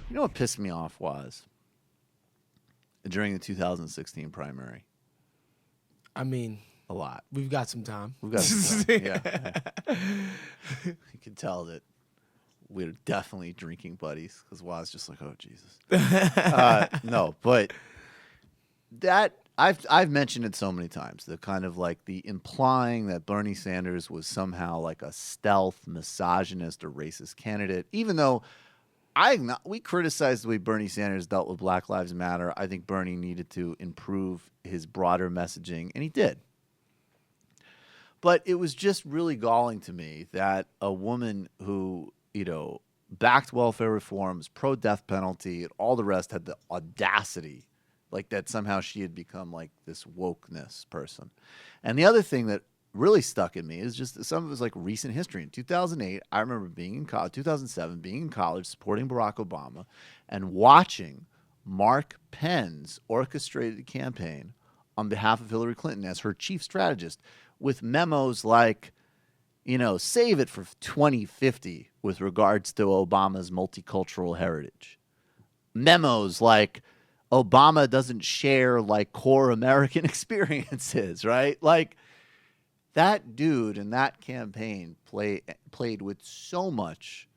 You know what pissed me off was during the 2016 primary? I mean, A lot. we've got some time. We've got some time. Yeah. You can tell that we're definitely drinking buddies because Waz just like, oh, Jesus. No, but that I've mentioned it so many times. The kind of like the implying that Bernie Sanders was somehow like a stealth misogynist or racist candidate, even though we criticized the way Bernie Sanders dealt with Black Lives Matter. I think Bernie needed to improve his broader messaging, and he did. But it was just really galling to me that a woman who, backed welfare reforms, pro death penalty, and all the rest had the audacity, like that somehow she had become like this wokeness person. And the other thing that really stuck in me is just some of his like recent history. In 2008, I remember being in college, 2007, being in college, supporting Barack Obama and watching Mark Penn's orchestrated campaign on behalf of Hillary Clinton as her chief strategist with memos like, save it for 2050 with regards to Obama's multicultural heritage. Memos like Obama doesn't share like core American experiences, right? Like that dude in that campaign played with so much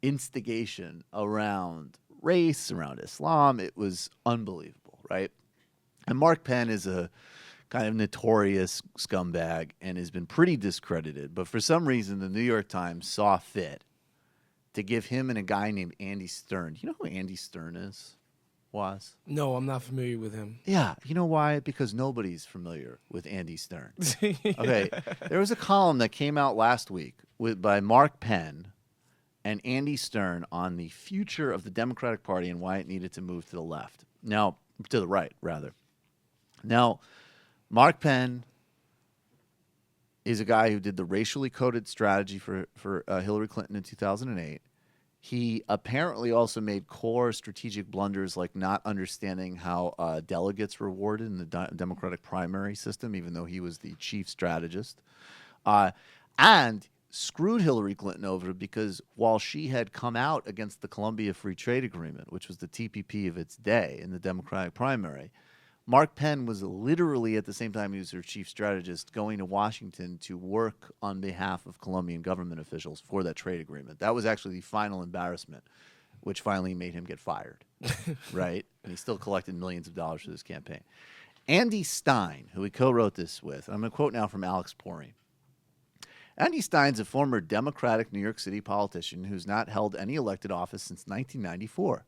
instigation around race, around Islam. It was unbelievable, right? And Mark Penn is a kind of notorious scumbag and has been pretty discredited. But for some reason, the New York Times saw fit to give him and a guy named Andy Stern. You know who Andy Stern is? Was? No, I'm not familiar with him. Yeah. You know why? Because nobody's familiar with Andy Stern. Okay. There was a column that came out last week by Mark Penn and Andy Stern on the future of the Democratic Party and why it needed to move to the left. Now, to the right, rather. Now, Mark Penn is a guy who did the racially coded strategy for Hillary Clinton in 2008. He apparently also made core strategic blunders like not understanding how delegates were awarded in the Democratic primary system, even though he was the chief strategist. And screwed Hillary Clinton over because while she had come out against the Colombia Free Trade Agreement, which was the TPP of its day in the Democratic primary, Mark Penn was literally at the same time he was her chief strategist going to Washington to work on behalf of Colombian government officials for that trade agreement. That was actually the final embarrassment, which finally made him get fired, right? And he still collected millions of dollars for this campaign. Andy Stein, who he co-wrote this with, and I'm going to quote now from Alex Porine. Andy Stein's a former Democratic New York City politician who's not held any elected office since 1994.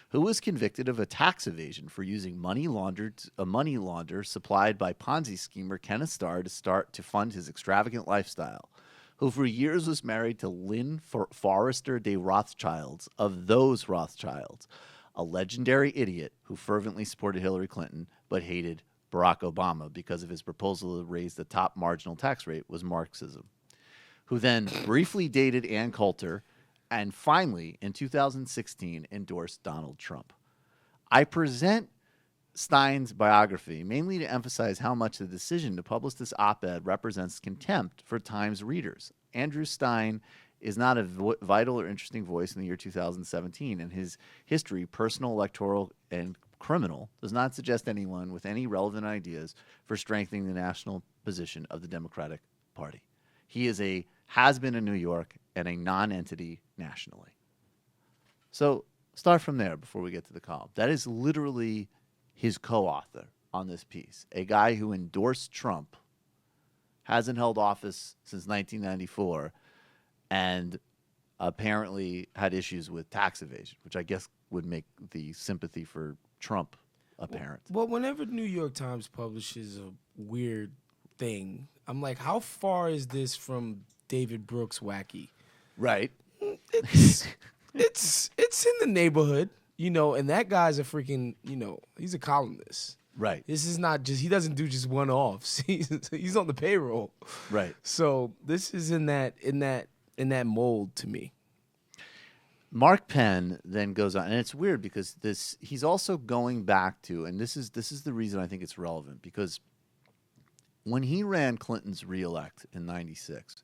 Who was convicted of a tax evasion for using a money launder supplied by Ponzi schemer Kenneth Starr to fund his extravagant lifestyle, who for years was married to Lynn Forrester de Rothschilds of those Rothschilds, a legendary idiot who fervently supported Hillary Clinton but hated Barack Obama because of his proposal to raise the top marginal tax rate was Marxism, who then briefly dated Ann Coulter and finally, in 2016, endorsed Donald Trump. I present Stein's biography mainly to emphasize how much the decision to publish this op-ed represents contempt for Times readers. Andrew Stein is not a vital or interesting voice in the year 2017, and his history, personal, electoral, and criminal, does not suggest anyone with any relevant ideas for strengthening the national position of the Democratic Party. He has been in New York and a non-entity nationally. So start from there before we get to the column. That is literally his co-author on this piece, a guy who endorsed Trump, hasn't held office since 1994, and apparently had issues with tax evasion, which I guess would make the sympathy for Trump apparent. Well, whenever New York Times publishes a weird thing, I'm like, how far is this from David Brooks wacky? Right. It's in the neighborhood, and that guy's a freaking, he's a columnist. Right. This is not just, he doesn't do just one-offs. He's on the payroll. Right. So this is in that mold to me. Mark Penn then goes on, and it's weird because he's also going back to, and this is the reason I think it's relevant, because when he ran Clinton's reelect in 96,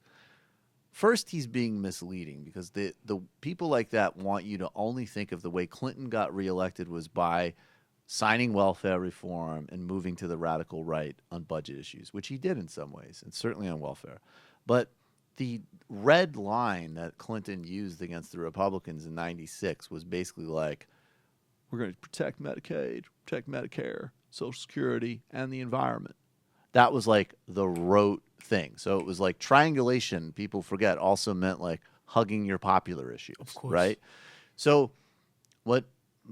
first he's being misleading because the people like that want you to only think of the way Clinton got reelected was by signing welfare reform and moving to the radical right on budget issues, which he did in some ways, and certainly on welfare. But the red line that Clinton used against the Republicans in 96 was basically like, we're going to protect Medicaid, protect Medicare, Social Security, and the environment. That was like the rote thing. So it was like triangulation, people forget, also meant like hugging your popular issues, Of course. right? So what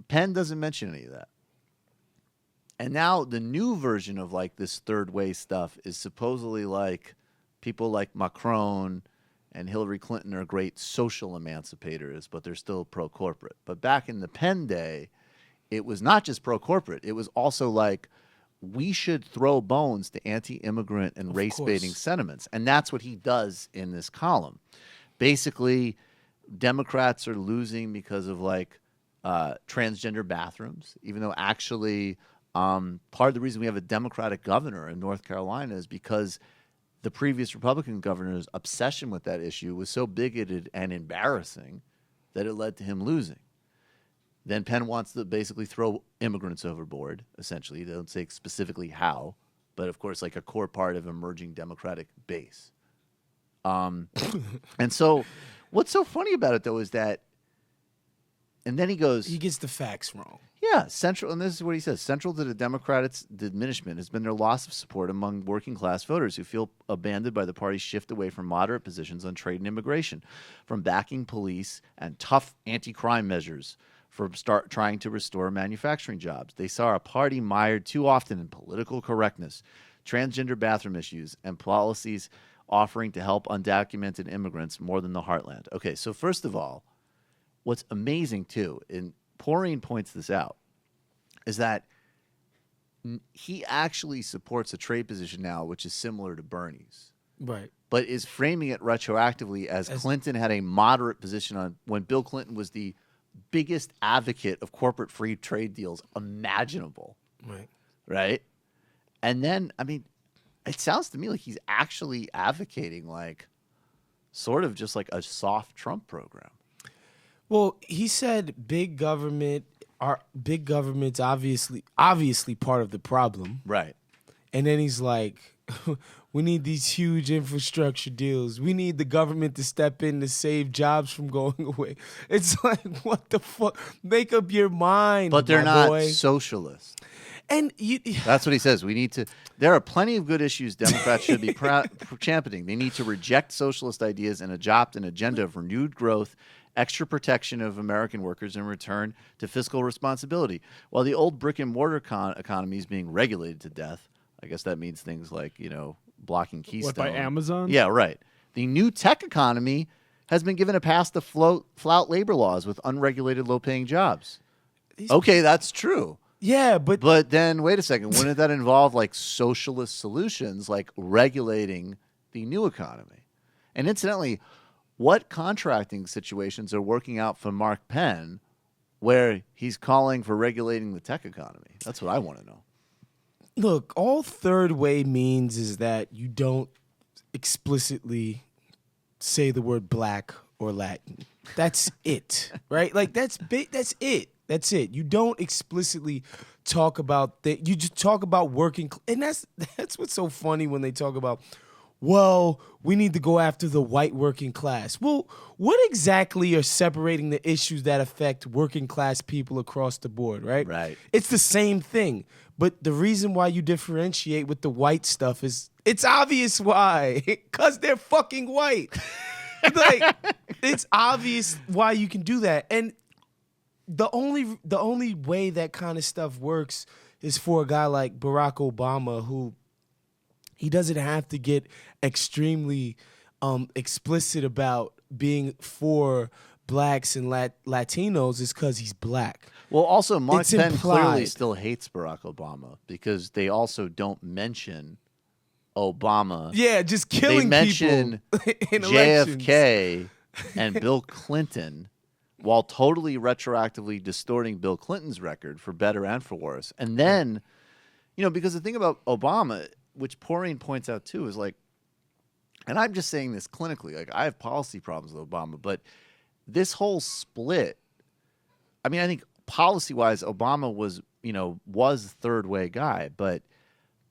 Penn doesn't mention any of that. And now the new version of like this third way stuff is supposedly like people like Macron and Hillary Clinton are great social emancipators, but they're still pro-corporate. But back in the Penn day, it was not just pro-corporate. It was also like, we should throw bones to anti-immigrant and race-baiting sentiments. And that's what he does in this column. Basically, Democrats are losing because of like transgender bathrooms, even though actually part of the reason we have a Democratic governor in North Carolina is because the previous Republican governor's obsession with that issue was so bigoted and embarrassing that it led to him losing. Then Penn wants to basically throw immigrants overboard, essentially. They don't say specifically how, but of course, like a core part of emerging Democratic base. And so what's so funny about it, though, is that, and then he goes... He gets the facts wrong. Yeah, central, and this is what he says, central to the Democrats' diminishment has been their loss of support among working-class voters who feel abandoned by the party's shift away from moderate positions on trade and immigration, from backing police and tough anti-crime measures, for trying to restore manufacturing jobs. They saw a party mired too often in political correctness, transgender bathroom issues, and policies offering to help undocumented immigrants more than the heartland. Okay, so first of all, what's amazing, too, and Poreen points this out, is that he actually supports a trade position now which is similar to Bernie's. Right. But is framing it retroactively as Clinton had a moderate position on when Bill Clinton was the biggest advocate of corporate free trade deals imaginable. Right. Right? And then, I mean, it sounds to me like he's actually advocating like sort of just like a soft Trump program. Well, he said big government's obviously part of the problem. Right. And then he's like, we need these huge infrastructure deals. We need the government to step in to save jobs from going away. It's like, what the fuck? Make up your mind, but they're not boy. Socialists. And that's what he says. We need to. There are plenty of good issues Democrats should be championing. They need to reject socialist ideas and adopt an agenda of renewed growth, extra protection of American workers, and return to fiscal responsibility. While the old brick and mortar economy is being regulated to death, I guess that means things like, blocking Keystone. What, by Amazon? Yeah, right. The new tech economy has been given a pass to flout labor laws with unregulated, low-paying jobs. Okay, that's true. Yeah, but then wait a second. Wouldn't that involve like socialist solutions, like regulating the new economy? And incidentally, what contracting situations are working out for Mark Penn, where he's calling for regulating the tech economy? That's what I want to know. Look, all third way means is that you don't explicitly say the word black or Latin. That's it, right? Like that's it. That's it. You don't explicitly talk about that. You just talk about working, and that's what's so funny when they talk about, well, we need to go after the white working class. Well, what exactly are separating the issues that affect working class people across the board, right? Right. It's the same thing. But the reason why you differentiate with the white stuff is it's obvious why. Because they're fucking white. Like, it's obvious why you can do that. And the only way that kind of stuff works is for a guy like Barack Obama, who he doesn't have to get extremely explicit about being for blacks and Latinos is because he's black. Well, also, Mark Penn implied. clearly still hates Barack Obama because they also don't mention Obama. Yeah, just killing they mention people in JFK and Bill Clinton while totally retroactively distorting Bill Clinton's record for better and for worse. And then, because the thing about Obama, which Poreen points out too, is like and I'm just saying this clinically, like I have policy problems with Obama, but this whole split, I mean, I think policy-wise, Obama was a third way guy, but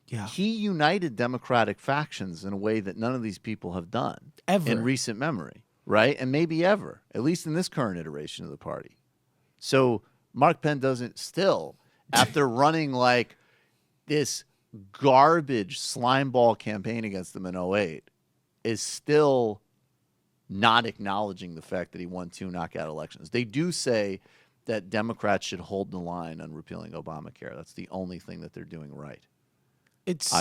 he united Democratic factions in a way that none of these people have done ever in recent memory, right? And maybe ever, at least in this current iteration of the party. So Mark Penn doesn't still, after running like this garbage slimeball campaign against them in 2008, is still not acknowledging the fact that he won 2 knockout elections. They do say that Democrats should hold the line on repealing Obamacare. That's the only thing that they're doing right. It's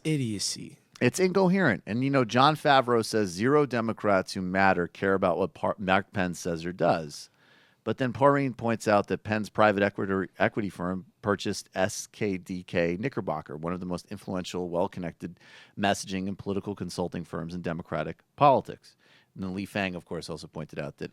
idiocy. It's incoherent. And, John Favreau says 0 Democrats who matter care about what Mark Penn says or does. But then Paureen points out that Penn's private equity firm purchased SKDK Knickerbocker, one of the most influential, well-connected messaging and political consulting firms in Democratic politics. And then Lee Fang, of course, also pointed out that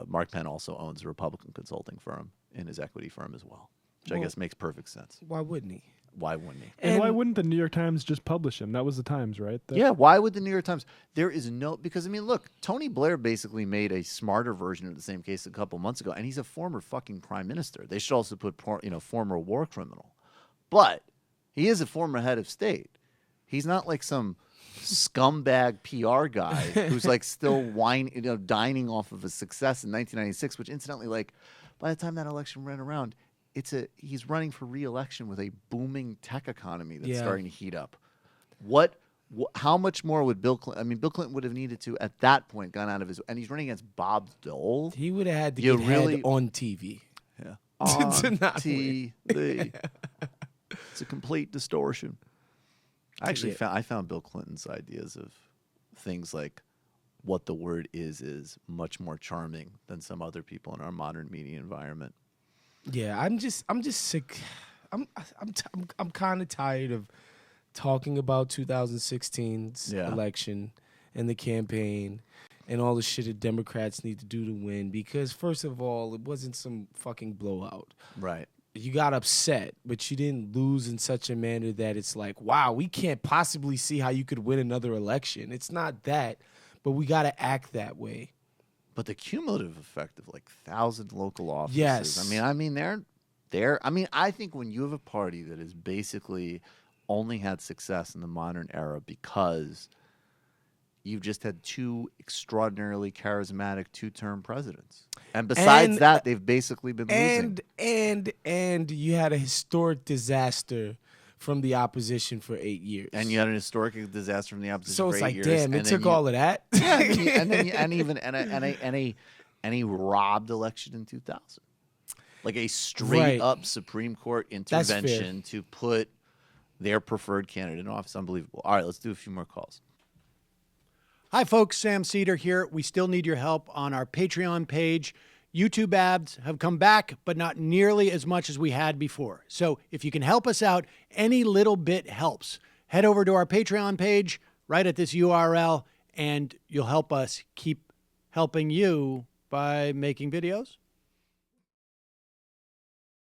Mark Penn also owns a Republican consulting firm in his equity firm as well, which I guess makes perfect sense. Why wouldn't he? Why wouldn't he? And why wouldn't the New York Times just publish him? That was the Times, right? Yeah, why would the New York Times? There is no, because, I mean, look, Tony Blair basically made a smarter version of the same case a couple months ago, and he's a former fucking prime minister. They should also put, former war criminal. But he is a former head of state. He's not like some scumbag PR guy who's like still dining off of his success in 1996, which incidentally, like, by the time that election ran around, he's running for re-election with a booming tech economy that's starting to heat up. How much more would Bill Clinton? I mean, Bill Clinton would have needed to at that point gone out of his, and he's running against Bob Dole. He would have had to get head on TV. Yeah, on TV. It's a complete distortion. I actually I found Bill Clinton's ideas of things like what the word is much more charming than some other people in our modern media environment. Yeah, I'm just sick. I'm kind of tired of talking about 2016's election and the campaign and all the shit that Democrats need to do to win, because first of all, it wasn't some fucking blowout. Right. You got upset, but you didn't lose in such a manner that it's like, wow, we can't possibly see how you could win another election. It's not that, but we got to act that way. But the cumulative effect of like 1,000 local offices. Yes. I mean, they're. I mean, I think when you have a party that has basically only had success in the modern era because you've just had 2 extraordinarily charismatic 2-term presidents, and besides that, they've basically been losing. And you had a historic disaster from the opposition for 8 years. And you had an historic disaster from the opposition so for 8 years. So it's like, damn, it took all of that. Yeah, and a robbed election in 2000. Like a straight up Supreme Court intervention to put their preferred candidate in office. Unbelievable. All right, let's do a few more calls. Hi, folks. Sam Seder here. We still need your help on our Patreon page. YouTube ads have come back, but not nearly as much as we had before. So if you can help us out, any little bit helps. Head over to our Patreon page right at this URL, and you'll help us keep helping you by making videos